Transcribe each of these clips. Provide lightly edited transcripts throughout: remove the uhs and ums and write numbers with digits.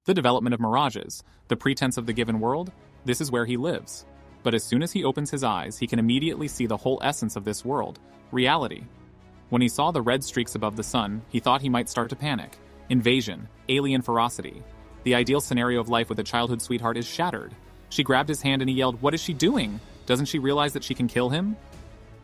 The development of mirages, the pretense of the given world, this is where he lives. But as soon as he opens his eyes, he can immediately see the whole essence of this world, reality. When he saw the red streaks above the sun, he thought he might start to panic. Invasion, alien ferocity. The ideal scenario of life with a childhood sweetheart is shattered. She grabbed his hand and he yelled, "What is she doing? Doesn't she realize that she can kill him?"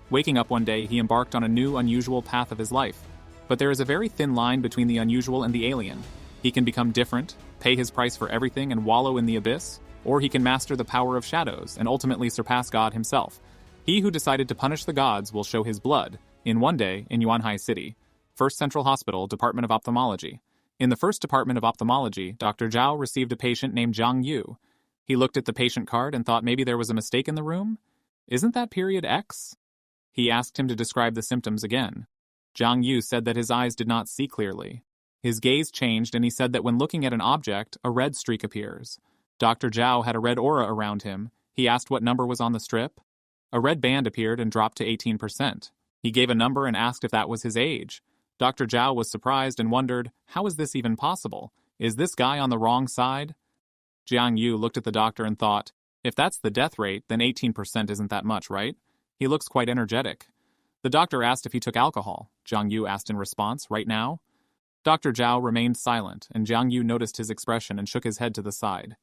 Waking up one day, he embarked on a new, unusual path of his life. But there is a very thin line between the unusual and the alien. He can become different, pay his price for everything and wallow in the abyss, or he can master the power of shadows and ultimately surpass God himself. He who decided to punish the gods will show his blood, in one day in Yuanhai City. First Central Hospital, Department of Ophthalmology. In the first Department of Ophthalmology, Dr. Zhao received a patient named Zhang Yu. He looked at the patient card and thought maybe there was a mistake in the room. Isn't that period X? He asked him to describe the symptoms again. Zhang Yu said that his eyes did not see clearly. His gaze changed and he said that when looking at an object, a red streak appears. Dr. Zhao had a red aura around him. He asked what number was on the strip. A red band appeared and dropped to 18%. He gave a number and asked if that was his age. Dr. Zhao was surprised and wondered, how is this even possible? Is this guy on the wrong side? Jiang Yu looked at the doctor and thought, if that's the death rate, then 18% isn't that much, right? He looks quite energetic. The doctor asked if he took alcohol. Jiang Yu asked in response, right now? Dr. Zhao remained silent, and Jiang Yu noticed his expression and shook his head to the side.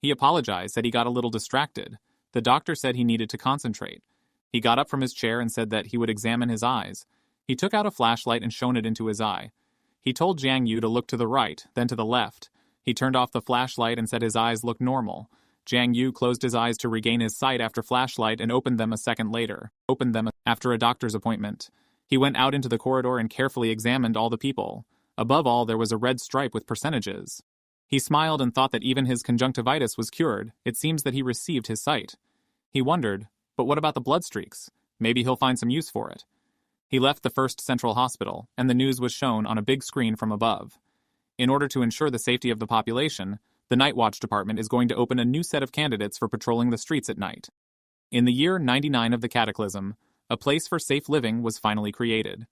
He apologized, said he got a little distracted. The doctor said he needed to concentrate. He got up from his chair and said that he would examine his eyes. He took out a flashlight and shone it into his eye. He told Jiang Yu to look to the right, then to the left. He turned off the flashlight and said his eyes looked normal. Jiang Yu closed his eyes to regain his sight after flashlight and opened them a second later. Opened them after a doctor's appointment. He went out into the corridor and carefully examined all the people. Above all, there was a red stripe with percentages. He smiled and thought that even his conjunctivitis was cured. It seems that he received his sight. He wondered, but what about the blood streaks? Maybe he'll find some use for it. He left the first central hospital, and the news was shown on a big screen from above. In order to ensure the safety of the population, the Night Watch Department is going to open a new set of candidates for patrolling the streets at night. In the year 99 of the Cataclysm, a place for safe living was finally created.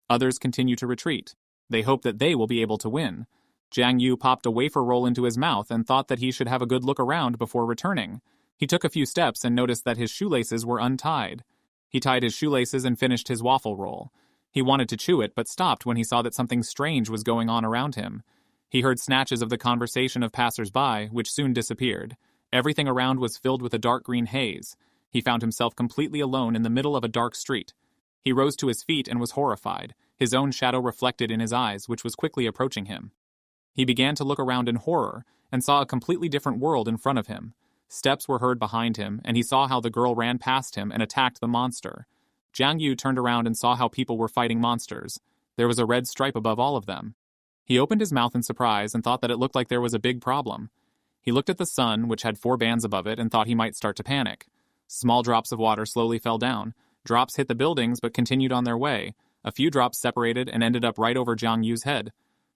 Others continue to retreat. They hope that they will be able to win. Jiang Yu popped a wafer roll into his mouth and thought that he should have a good look around before returning. He took a few steps and noticed that his shoelaces were untied. He tied his shoelaces and finished his waffle roll. He wanted to chew it, but stopped when he saw that something strange was going on around him. He heard snatches of the conversation of passers-by, which soon disappeared. Everything around was filled with a dark green haze. He found himself completely alone in the middle of a dark street. He rose to his feet and was horrified, his own shadow reflected in his eyes, which was quickly approaching him. He began to look around in horror and saw a completely different world in front of him. Steps were heard behind him, and he saw how the girl ran past him and attacked the monster. Jiang Yu turned around and saw how people were fighting monsters. There was a red stripe above all of them. He opened his mouth in surprise and thought that it looked like there was a big problem. He looked at the sun, which had 4 bands above it, and thought he might start to panic. Small drops of water slowly fell down. Drops hit the buildings but continued on their way. A few drops separated and ended up right over Jiang Yu's head.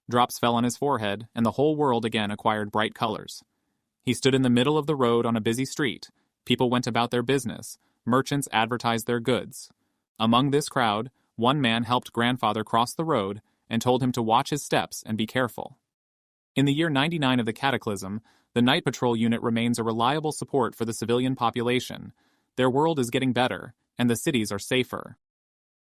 Drops fell on his forehead, and the whole world again acquired bright colors. He stood in the middle of the road on a busy street. People went about their business. Merchants advertised their goods. Among this crowd, one man helped grandfather cross the road and told him to watch his steps and be careful. In the year 99 of the Cataclysm, the Night Patrol Unit remains a reliable support for the civilian population. Their world is getting better, and the cities are safer.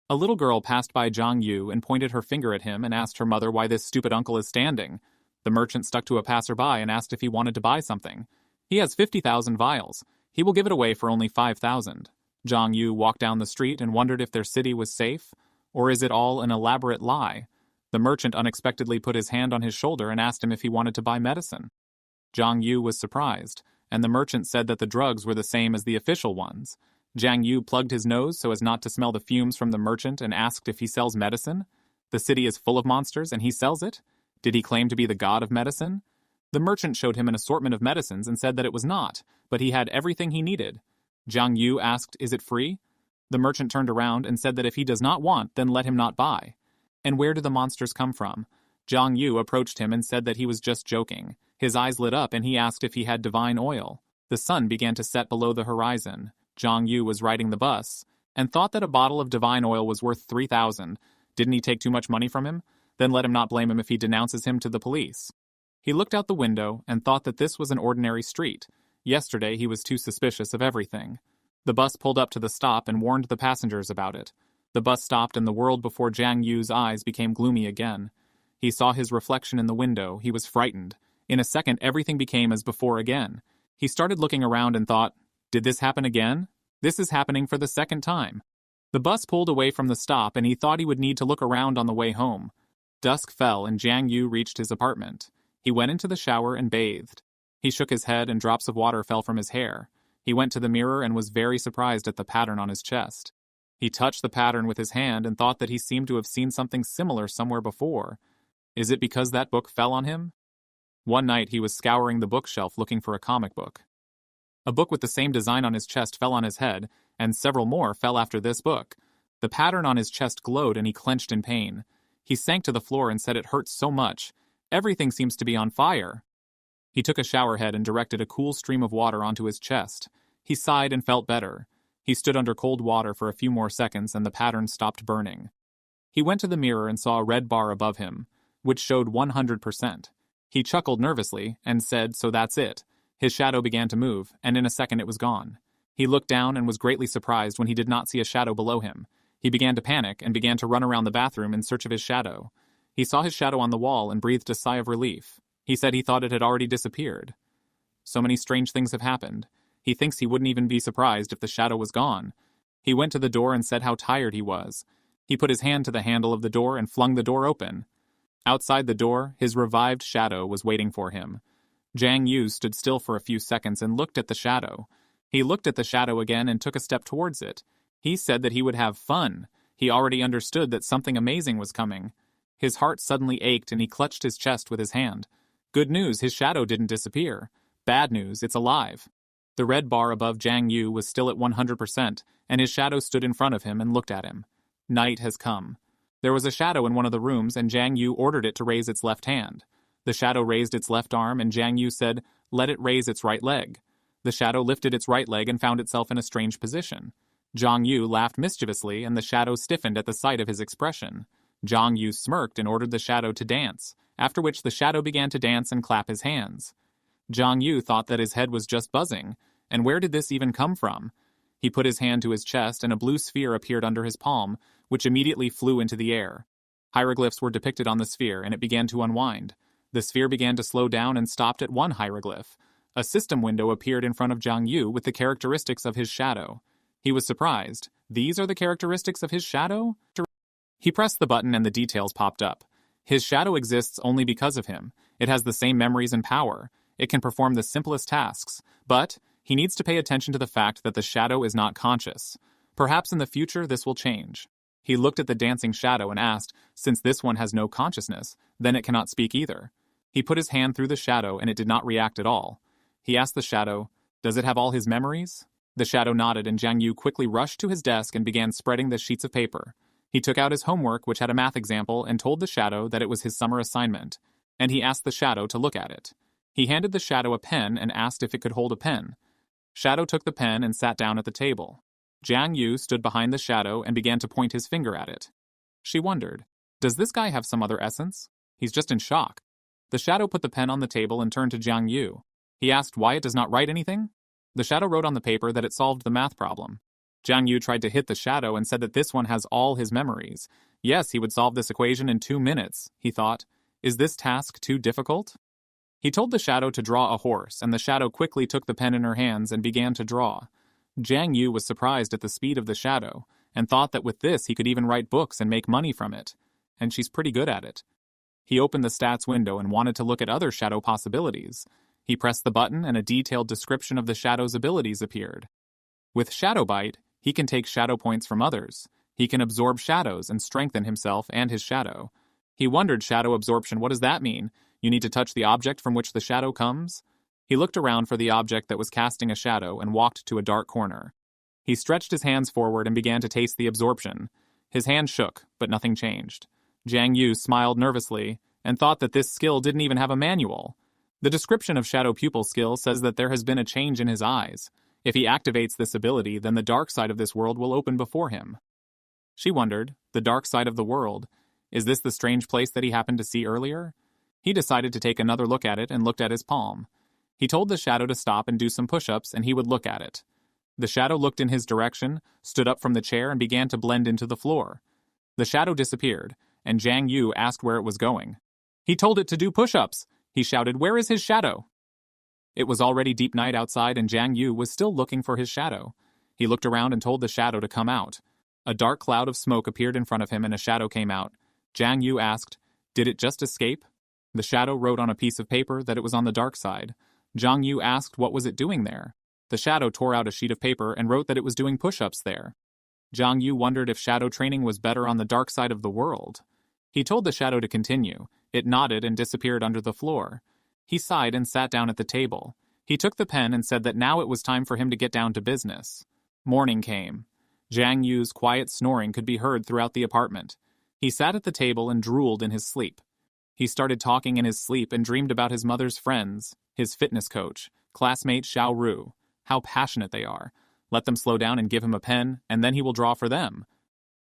A little girl passed by Jiang Yu and pointed her finger at him and asked her mother why this stupid uncle is standing. The merchant stuck to a passerby and asked if he wanted to buy something. He has 50,000 vials. He will give it away for only 5,000. Jiang Yu walked down the street and wondered if their city was safe, or is it all an elaborate lie? The merchant unexpectedly put his hand on his shoulder and asked him if he wanted to buy medicine. Jiang Yu was surprised, and the merchant said that the drugs were the same as the official ones. Jiang Yu plugged his nose so as not to smell the fumes from the merchant and asked if he sells medicine. The city is full of monsters and he sells it? Did he claim to be the god of medicine? The merchant showed him an assortment of medicines and said that it was not, but he had everything he needed. Jiang Yu asked, "Is it free?" The merchant turned around and said that if he does not want, then let him not buy. And where do the monsters come from? Jiang Yu approached him and said that he was just joking. His eyes lit up and he asked if he had divine oil. The sun began to set below the horizon. Jiang Yu was riding the bus and thought that a bottle of divine oil was worth 3,000. Didn't he take too much money from him? Then let him not blame him if he denounces him to the police. He looked out the window and thought that this was an ordinary street. Yesterday he was too suspicious of everything. The bus pulled up to the stop and warned the passengers about it. The bus stopped and the world before Jiang Yu's eyes became gloomy again. He saw his reflection in the window. He was frightened. In a second, everything became as before again. He started looking around and thought, did this happen again? This is happening for the second time. The bus pulled away from the stop and he thought he would need to look around on the way home. Dusk fell and Jiang Yu reached his apartment. He went into the shower and bathed. He shook his head and drops of water fell from his hair. He went to the mirror and was very surprised at the pattern on his chest. He touched the pattern with his hand and thought that he seemed to have seen something similar somewhere before. Is it because that book fell on him? One night he was scouring the bookshelf looking for a comic book. A book with the same design on his chest fell on his head, and several more fell after this book. The pattern on his chest glowed and he clenched in pain. He sank to the floor and said it hurt so much. Everything seems to be on fire. He took a shower head and directed a cool stream of water onto his chest. He sighed and felt better. He stood under cold water for a few more seconds and the pattern stopped burning. He went to the mirror and saw a red bar above him, which showed 100%. He chuckled nervously and said, so that's it. His shadow began to move, and in a second it was gone. He looked down and was greatly surprised when he did not see a shadow below him. He began to panic and began to run around the bathroom in search of his shadow. He saw his shadow on the wall and breathed a sigh of relief. He said he thought it had already disappeared. So many strange things have happened. He thinks he wouldn't even be surprised if the shadow was gone. He went to the door and said how tired he was. He put his hand to the handle of the door and flung the door open. Outside the door, his revived shadow was waiting for him. Jiang Yu stood still for a few seconds and looked at the shadow. He looked at the shadow again and took a step towards it. He said that he would have fun. He already understood that something amazing was coming. His heart suddenly ached and he clutched his chest with his hand. Good news, his shadow didn't disappear. Bad news, it's alive. The red bar above Jiang Yu was still at 100%, and his shadow stood in front of him and looked at him. Night has come. There was a shadow in one of the rooms, and Jiang Yu ordered it to raise its left hand. The shadow raised its left arm, and Jiang Yu said, let it raise its right leg. The shadow lifted its right leg and found itself in a strange position. Jiang Yu laughed mischievously, and the shadow stiffened at the sight of his expression. Jiang Yu smirked and ordered the shadow to dance, after which the shadow began to dance and clap his hands. Jiang Yu thought that his head was just buzzing, and where did this even come from? He put his hand to his chest and a blue sphere appeared under his palm, which immediately flew into the air. Hieroglyphs were depicted on the sphere and it began to unwind. The sphere began to slow down and stopped at one hieroglyph. A system window appeared in front of Jiang Yu with the characteristics of his shadow. He was surprised. These are the characteristics of his shadow? He pressed the button and the details popped up. His shadow exists only because of him. It has the same memories and power. It can perform the simplest tasks, but he needs to pay attention to the fact that the shadow is not conscious. Perhaps in the future this will change. He looked at the dancing shadow and asked, since this one has no consciousness, then it cannot speak either. He put his hand through the shadow and it did not react at all. He asked the shadow, does it have all his memories? The shadow nodded and Jiang Yu quickly rushed to his desk and began spreading the sheets of paper. He took out his homework, which had a math example, and told the shadow that it was his summer assignment, and he asked the shadow to look at it. He handed the shadow a pen and asked if it could hold a pen. Shadow took the pen and sat down at the table. Jiang Yu stood behind the shadow and began to point his finger at it. She wondered, does this guy have some other essence? He's just in shock. The shadow put the pen on the table and turned to Jiang Yu. He asked why it does not write anything. The shadow wrote on the paper that it solved the math problem. Jiang Yu tried to hit the shadow and said that this one has all his memories. Yes, he would solve this equation in 2 minutes, he thought. Is this task too difficult? He told the shadow to draw a horse, and the shadow quickly took the pen in her hands and began to draw. Jiang Yu was surprised at the speed of the shadow, and thought that with this he could even write books and make money from it. And she's pretty good at it. He opened the stats window and wanted to look at other shadow possibilities. He pressed the button and a detailed description of the shadow's abilities appeared. With Shadow Bite, he can take shadow points from others. He can absorb shadows and strengthen himself and his shadow. He wondered, shadow absorption, what does that mean? You need to touch the object from which the shadow comes? He looked around for the object that was casting a shadow and walked to a dark corner. He stretched his hands forward and began to taste the absorption. His hand shook, but nothing changed. Jiang Yu smiled nervously and thought that this skill didn't even have a manual. The description of Shadow Pupil skill says that there has been a change in his eyes. If he activates this ability, then the dark side of this world will open before him. She wondered, the dark side of the world, is this the strange place that he happened to see earlier? He decided to take another look at it and looked at his palm. He told the shadow to stop and do some push-ups, and he would look at it. The shadow looked in his direction, stood up from the chair, and began to blend into the floor. The shadow disappeared, and Jiang Yu asked where it was going. He told it to do push-ups. He shouted, "Where is his shadow?" It was already deep night outside, and Jiang Yu was still looking for his shadow. He looked around and told the shadow to come out. A dark cloud of smoke appeared in front of him, and a shadow came out. Jiang Yu asked, "Did it just escape?" The shadow wrote on a piece of paper that it was on the dark side. Jiang Yu asked what was it doing there. The shadow tore out a sheet of paper and wrote that it was doing push-ups there. Jiang Yu wondered if shadow training was better on the dark side of the world. He told the shadow to continue. It nodded and disappeared under the floor. He sighed and sat down at the table. He took the pen and said that now it was time for him to get down to business. Morning came. Jiang Yu's quiet snoring could be heard throughout the apartment. He sat at the table and drooled in his sleep. He started talking in his sleep and dreamed about his mother's friends, his fitness coach, classmate Xiao Ru. How passionate they are. Let them slow down and give him a pen, and then he will draw for them.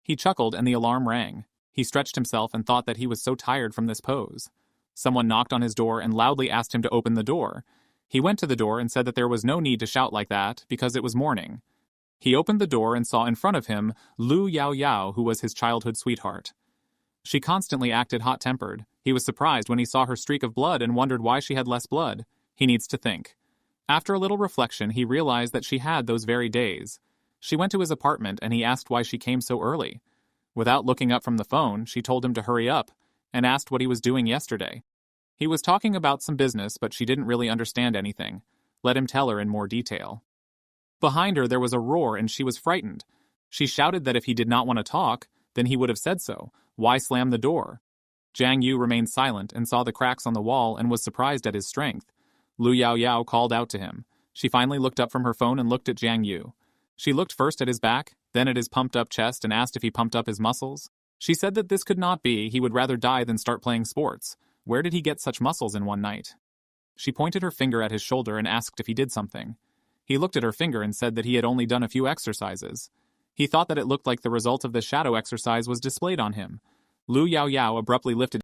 He chuckled and the alarm rang. He stretched himself and thought that he was so tired from this pose. Someone knocked on his door and loudly asked him to open the door. He went to the door and said that there was no need to shout like that because it was morning. He opened the door and saw in front of him Lu Yao Yao, who was his childhood sweetheart. She constantly acted hot-tempered. He was surprised when he saw her streak of blood and wondered why she had less blood. He needs to think. After a little reflection, he realized that she had those very days. She went to his apartment and he asked why she came so early. Without looking up from the phone, she told him to hurry up and asked what he was doing yesterday. He was talking about some business, but she didn't really understand anything. Let him tell her in more detail. Behind her there was a roar and she was frightened. She shouted that if he did not want to talk, then he would have said so. Why slam the door? Jiang Yu remained silent and saw the cracks on the wall and was surprised at his strength. Lu Yao Yao called out to him. She finally looked up from her phone and looked at Jiang Yu. She looked first at his back, then at his pumped-up chest and asked if he pumped up his muscles. She said that this could not be, he would rather die than start playing sports. Where did he get such muscles in one night? She pointed her finger at his shoulder and asked if he did something. He looked at her finger and said that he had only done a few exercises. He thought that it looked like the result of the shadow exercise was displayed on him. Lu Yao Yao abruptly lifted